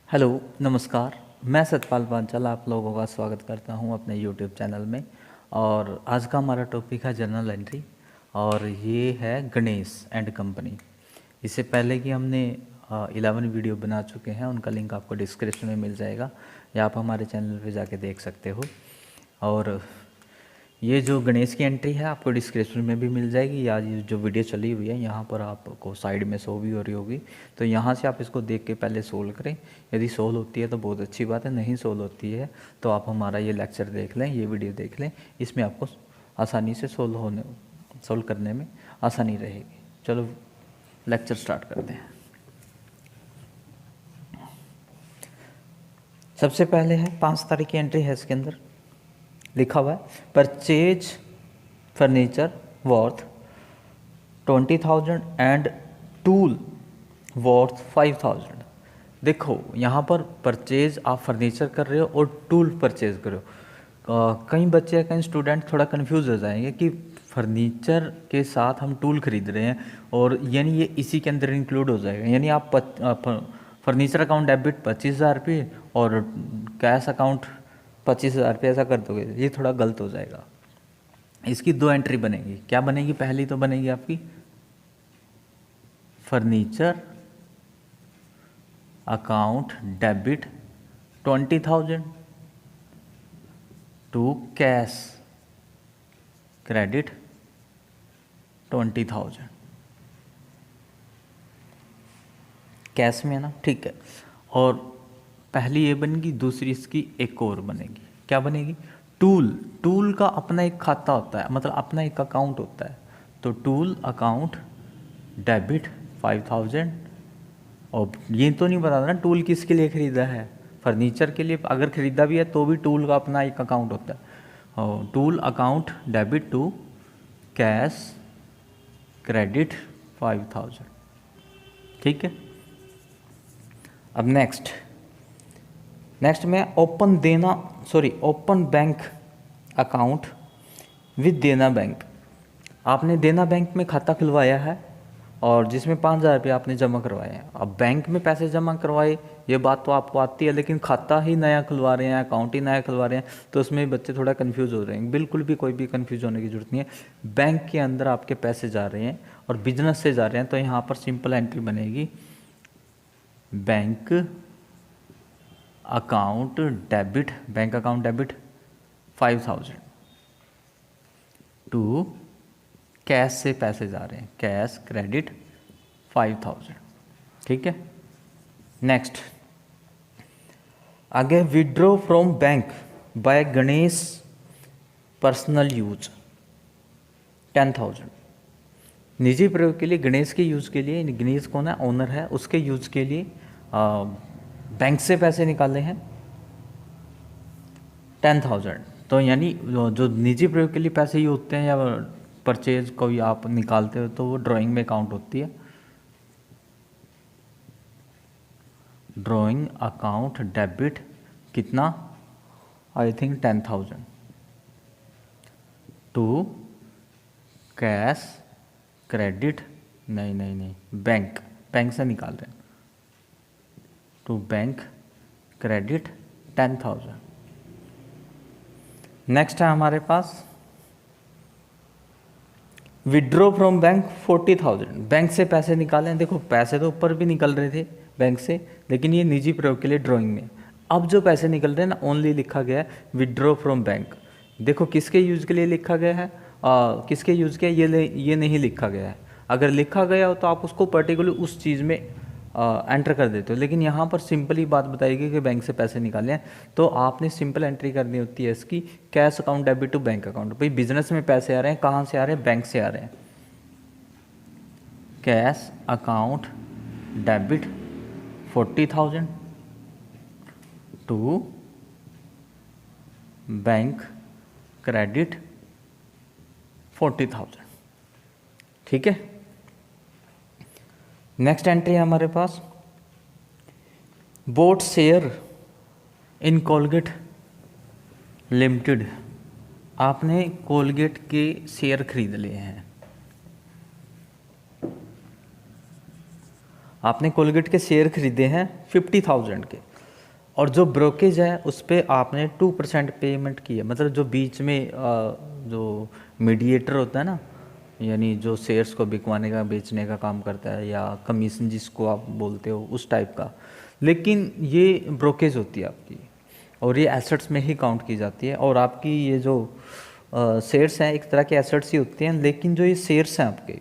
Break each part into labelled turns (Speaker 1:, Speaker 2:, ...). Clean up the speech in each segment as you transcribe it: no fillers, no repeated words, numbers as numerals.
Speaker 1: Hello, नमस्कार। मैं सतपाल पांचाल आप लोगों का स्वागत करता हूं अपने यूट्यूब चैनल में। और आज का हमारा टॉपिक है जर्नल एंट्री, और ये है गणेश एंड कंपनी। इससे पहले कि हमने 11 वीडियो बना चुके हैं, उनका लिंक आपको डिस्क्रिप्शन में मिल जाएगा या आप हमारे चैनल पे जाके देख सकते हो। और ये जो गणेश की एंट्री है आपको डिस्क्रिप्शन में भी मिल जाएगी, या ये जो वीडियो चली हुई है यहाँ पर आपको साइड में शो भी हो रही होगी, तो यहाँ से आप इसको देख के पहले सोल्व करें। यदि सोल्व होती है तो बहुत अच्छी बात है, नहीं सोल्व होती है तो आप हमारा ये लेक्चर देख लें, ये वीडियो देख लें। इसमें आपको आसानी से सोल्व करने में आसानी रहेगी। चलो लेक्चर स्टार्ट करते हैं। सबसे पहले है 5 तारीख की एंट्री है, इसके अंदर लिखा हुआ है purchase furniture worth 20,000 and tool worth 5,000। देखो यहाँ पर परचेज आप फर्नीचर कर रहे हो और टूल परचेज कर रहे हो। कई बच्चे कई स्टूडेंट थोड़ा कंफ्यूज हो जाएंगे कि फर्नीचर के साथ हम टूल खरीद रहे हैं, और यानी ये इसी के अंदर इंक्लूड हो जाएगा। यानी आप फर्नीचर अकाउंट डेबिट 25,000 रुपये और कैश अकाउंट 25,000 रुपये ऐसा कर दोगे, ये थोड़ा गलत हो जाएगा। इसकी 2 एंट्री बनेगी। क्या बनेगी? पहली तो बनेगी आपकी furniture account debit 20,000 to cash credit 20,000। Cash में है ना, ठीक है। और पहली ये बनेगी, दूसरी इसकी एक और बनेगी। क्या बनेगी? टूल का अपना एक खाता होता है, मतलब अपना एक अकाउंट होता है। तो टूल अकाउंट डेबिट 5,000। और ये तो नहीं बता ना टूल किसके लिए खरीदा है। फर्नीचर के लिए अगर खरीदा भी है तो भी टूल का अपना एक अकाउंट होता है। और tool account debit to cash credit 5,000। ठीक है। अब नेक्स्ट में open bank account with Dena bank. आपने देना बैंक में खाता खुलवाया है और जिसमें 5,000 रुपये आपने जमा करवाए हैं। अब बैंक में पैसे जमा करवाए ये बात तो आपको आती है, लेकिन खाता ही नया खुलवा रहे हैं, अकाउंट ही नया खुलवा रहे हैं, तो उसमें बच्चे थोड़ा कंफ्यूज हो रहे हैं। बिल्कुल भी कोई भी कंफ्यूज होने की जरूरत नहीं है। बैंक के अंदर आपके पैसे जा रहे हैं और बिजनेस से जा रहे हैं, तो यहाँ पर सिंपल एंट्री बनेगी bank account debit 5,000 to cash से पैसे जा रहे हैं, कैश क्रेडिट 5,000। ठीक है। नेक्स्ट आगे withdraw from bank by Ganesh personal use 10,000। निजी प्रयोग के लिए, गणेश के यूज के लिए, गणेश कौन है? ओनर है, उसके यूज के लिए बैंक से पैसे निकाले हैं 10,000। तो यानी जो निजी प्रयोग के लिए पैसे ही होते हैं या परचेज कोई आप निकालते हो तो वो ड्राइंग में काउंट होती है। ड्राइंग अकाउंट डेबिट कितना? I think 10,000 to cash credit नहीं बैंक से निकाल रहे हैं, टू बैंक क्रेडिट 10,000। नेक्स्ट है हमारे पास विड्रॉ फ्रॉम बैंक 40,000। बैंक से पैसे निकाले। देखो पैसे तो ऊपर भी निकल रहे थे बैंक से, लेकिन ये निजी प्रयोग के लिए ड्राइंग में। अब जो पैसे निकल रहे हैं ना, ओनली लिखा गया है विड्रॉ फ्रॉम बैंक। देखो किसके यूज के लिए लिखा गया है, किसके यूज के ये नहीं लिखा गया है। अगर लिखा गया हो तो आप उसको पर्टिकुलर उस चीज़ में एंटर कर देते हो, लेकिन यहाँ पर सिंपली बात बताएगी कि बैंक से पैसे निकाले हैं, तो आपने सिंपल एंट्री करनी होती है इसकी cash account debit to bank account. भाई बिजनेस में पैसे आ रहे हैं, कहाँ से आ रहे हैं? बैंक से आ रहे हैं। Cash account debit 40,000 to bank credit 40,000। ठीक है। नेक्स्ट एंट्री है हमारे पास bought share in Colgate limited. आपने कोलगेट के शेयर खरीद लिए हैं। आपने कोलगेट के शेयर खरीदे हैं 50,000 के। और जो ब्रोकेज है उस पर आपने 2% पेमेंट की है, मतलब जो बीच में जो मीडिएटर होता है ना, यानी जो शेयर्स को बिकवाने का बेचने का काम करता है, या कमीशन जिसको आप बोलते हो उस टाइप का, लेकिन ये ब्रोकेज होती है आपकी, और ये एसेट्स में ही काउंट की जाती है। और आपकी ये जो शेयर्स हैं एक तरह के एसेट्स ही होते हैं, लेकिन जो ये शेयर्स हैं आपके,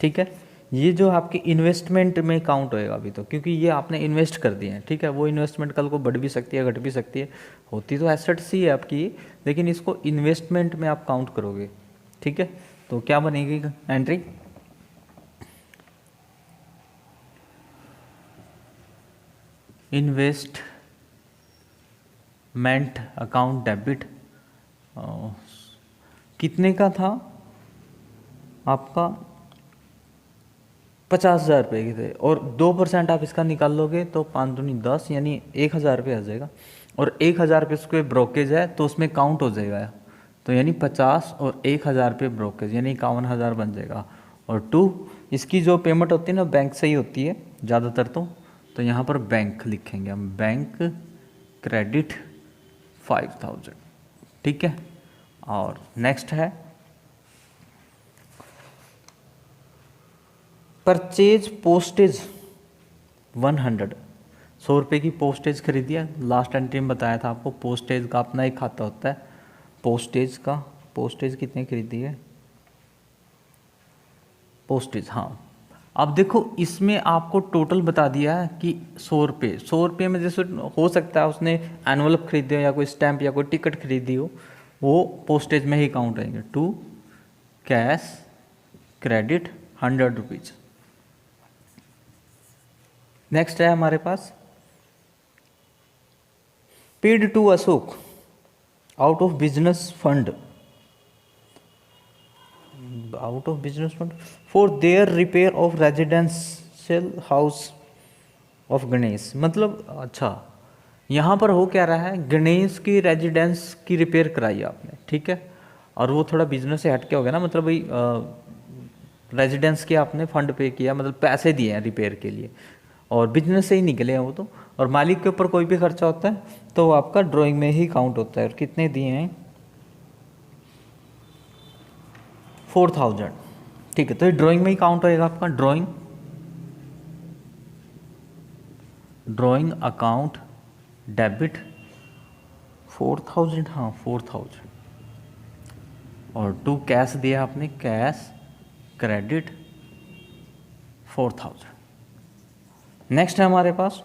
Speaker 1: ठीक है, ये जो आपकी इन्वेस्टमेंट में काउंट होएगा अभी तो, क्योंकि ये आपने इन्वेस्ट कर दिए हैं, ठीक है। वो इन्वेस्टमेंट कल को बढ़ भी सकती है, घट भी सकती है, होती तो एसेट्स ही है आपकी, लेकिन इसको इन्वेस्टमेंट में आप काउंट करोगे, ठीक है। तो क्या बनेगी एंट्री, इन्वेस्टमेंट अकाउंट डेबिट, कितने का था आपका, 50,000 रुपये के थे, और 2% आप इसका निकाल लोगे तो 5 दूनी 10, यानी 1,000 रुपये आ जाएगा। और 1,000 रुपये उसके ब्रोकेज है तो उसमें काउंट हो जाएगा, तो यानी 50 और 1,000 रुपये ब्रोकेज, यानी 51,000 बन जाएगा। और 2 इसकी जो पेमेंट होती है ना बैंक से ही होती है ज़्यादातर, तो यहाँ पर बैंक लिखेंगे हम, बैंक क्रेडिट 5,000, ठीक है। और नेक्स्ट है परचेज पोस्टेज 100, 100 रुपये की पोस्टेज खरीदी है। लास्ट एंट्री में बताया था आपको, पोस्टेज का अपना एक खाता होता है पोस्टेज का। पोस्टेज कितने खरीदी है पोस्टेज, हाँ। अब देखो इसमें आपको टोटल बता दिया है कि 100 रुपये, 100 रुपये में जैसे हो सकता है उसने एनवलप खरीदे हो या कोई स्टैंप या कोई टिकट खरीदी हो, वो पोस्टेज में ही काउंट रहेंगे। 2 कैश क्रेडिट 100 रुपीज़। नेक्स्ट है हमारे पास paid to Ashok out of business fund, out of business fund for their repair of residential house of Ganesh. मतलब अच्छा, यहाँ पर हो क्या रहा है, गणेश की रेजिडेंस की रिपेयर कराई आपने, ठीक है, और वो थोड़ा बिजनेस से हटके हो गया ना, मतलब भाई रेजिडेंस के आपने फंड पे किया, मतलब पैसे दिए हैं रिपेयर के लिए, और बिजनेस से ही निकले हैं वो तो। और मालिक के ऊपर कोई भी खर्चा होता है तो वो आपका ड्राइंग में ही काउंट होता है। और कितने दिए हैं, 4,000, ठीक है। तो ये ड्राइंग में ही काउंट होएगा आपका, ड्राइंग अकाउंट डेबिट 4,000, हाँ 4,000। और 2 कैश दिया आपने, कैश क्रेडिट 4,000। नेक्स्ट है हमारे पास,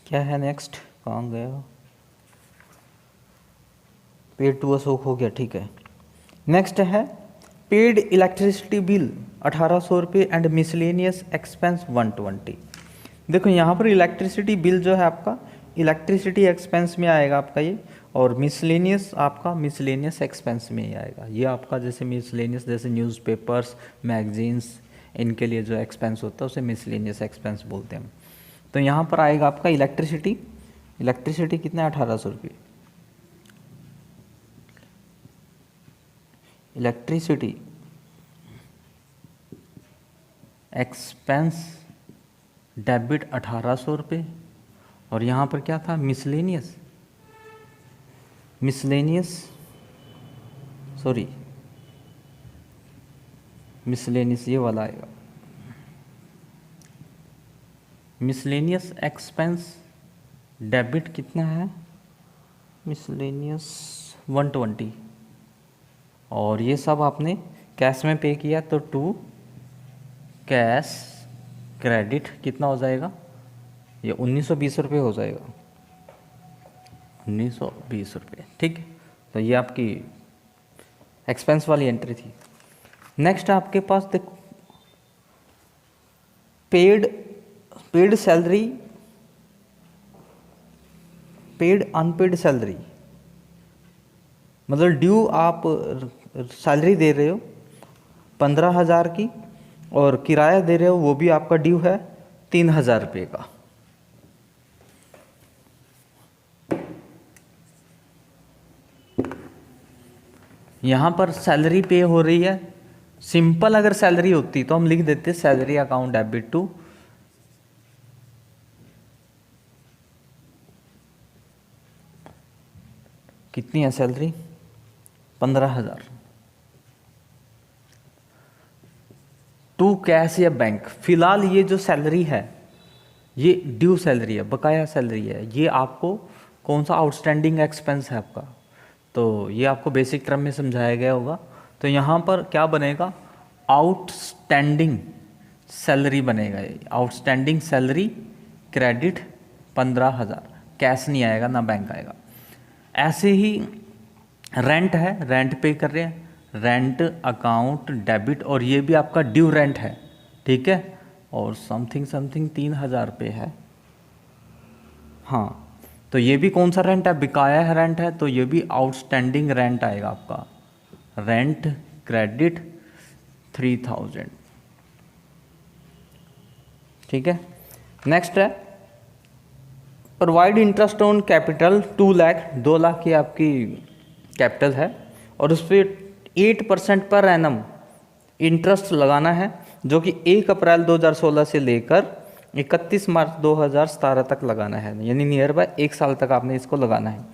Speaker 1: क्या है नेक्स्ट, कहाँ गया, पेड टू अशोक हो गया, ठीक है। नेक्स्ट है पेड इलेक्ट्रिसिटी बिल 1,800 रुपये एंड मिसलेनियस एक्सपेंस 120। देखो यहाँ पर इलेक्ट्रिसिटी बिल जो है आपका इलेक्ट्रिसिटी एक्सपेंस में आएगा आपका ये, और मिसलेनियस आपका मिसलेनियस एक्सपेंस में ही आएगा। ये आपका जैसे मिसलेनियस, जैसे न्यूज़पेपर्स, मैगजीन्स, इनके लिए जो एक्सपेंस होता है उसे मिसलेनियस एक्सपेंस बोलते हैं हम। तो यहाँ पर आएगा आपका इलेक्ट्रिसिटी कितना, 1,800 रुपये। इलेक्ट्रिसिटी एक्सपेंस डेबिट 1,800 रुपये, और यहाँ पर क्या था, मिसलेनियस ये वाला आएगा, मिसलेनियस एक्सपेंस डेबिट कितना है, मिसलेनियस 120, और ये सब आपने कैश में पे किया तो 2 कैश क्रेडिट कितना हो जाएगा, ये 1,920 रुपये हो जाएगा, 1,920 रुपये, ठीक है। तो ये आपकी एक्सपेंस वाली एंट्री थी। नेक्स्ट आपके पास देखो paid salary, paid unpaid salary, मतलब ड्यू आप सैलरी दे रहे हो 15,000 की, और किराया दे रहे हो वो भी आपका ड्यू है 3,000 रुपये का। यहाँ पर सैलरी पे हो रही है, सिंपल अगर सैलरी होती तो हम लिख देते सैलरी अकाउंट डेबिट टू कितनी है सैलरी? 15,000। टू कैश या बैंक, फिलहाल ये जो सैलरी है ये ड्यू सैलरी है, बकाया सैलरी है। ये आपको कौन सा आउटस्टैंडिंग एक्सपेंस है आपका, तो ये आपको बेसिक टर्म में समझाया गया होगा। तो यहाँ पर क्या बनेगा? आउटस्टैंडिंग सैलरी बनेगा। ये आउटस्टैंडिंग सैलरी क्रेडिट 15,000, कैश नहीं आएगा ना बैंक आएगा। ऐसे ही रेंट है, रेंट पे कर रहे हैं, रेंट अकाउंट डेबिट, और ये भी आपका ड्यू रेंट है, ठीक है। और समथिंग 3,000 पे है, हाँ। तो ये भी कौन सा रेंट है? बकाया है रेंट है, तो ये भी आउटस्टैंडिंग रेंट आएगा आपका। रेंट क्रेडिट 3,000, ठीक है। नेक्स्ट है provide interest on capital 2 lakh, 2 lakh की आपकी कैपिटल है और उस पर 8% पर एनम इंटरेस्ट लगाना है, जो कि 1 अप्रैल 2016 से लेकर 31 मार्च 2017 तक लगाना है, यानी नियर बाय 1 साल तक आपने इसको लगाना है।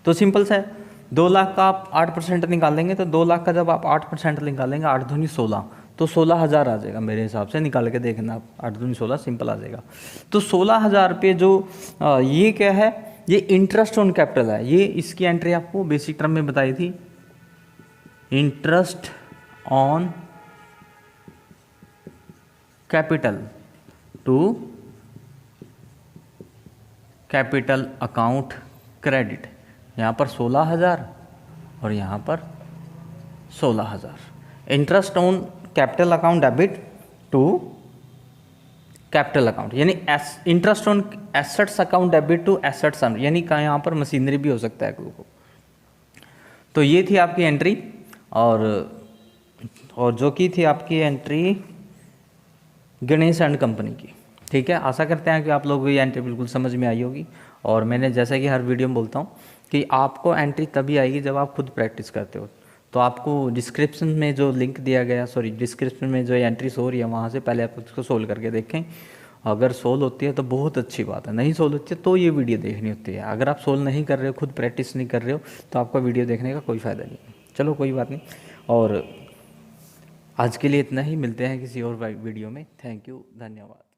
Speaker 1: तो सिंपल सा है, 2 लाख का आप 8% निकालेंगे, तो 2 लाख का जब आप 8% निकालेंगे, 8 दूनी 16, तो 16,000 आ जाएगा मेरे हिसाब से। निकाल के देखना आप, 8 दूनी 16 सिंपल आ जाएगा। तो 16,000 रुपये जो ये क्या है? ये इंटरेस्ट ऑन कैपिटल है। ये इसकी एंट्री आपको बेसिक टर्म में बताई थी, interest on capital to capital account credit. यहाँ पर 16,000 और यहाँ पर 16,000। Interest on capital account debit to capital account, यानी interest on assets account debit to assets, यानी का यहाँ पर मशीनरी भी हो सकता है को। तो ये थी आपकी एंट्री, और जो की थी आपकी एंट्री गणेश एंड कंपनी की, ठीक है। आशा करते हैं कि आप लोगों को ये एंट्री बिल्कुल समझ में आई होगी। और मैंने जैसा कि हर वीडियो में बोलता हूँ कि आपको एंट्री तभी आएगी जब आप खुद प्रैक्टिस करते हो। तो आपको डिस्क्रिप्शन में जो लिंक दिया गया, डिस्क्रिप्शन में जो एंट्री सो रही है, वहाँ से पहले आप उसको सोल्व करके देखें। अगर सोल्व होती है तो बहुत अच्छी बात है, नहीं सोल्व होती है तो ये वीडियो देखनी होती है। अगर आप सोल्व नहीं कर रहे हो, खुद प्रैक्टिस नहीं कर रहे हो, तो आपका वीडियो देखने का कोई फ़ायदा नहीं। चलो कोई बात नहीं, और आज के लिए इतना ही। मिलते हैं किसी और वीडियो में। थैंक यू, धन्यवाद।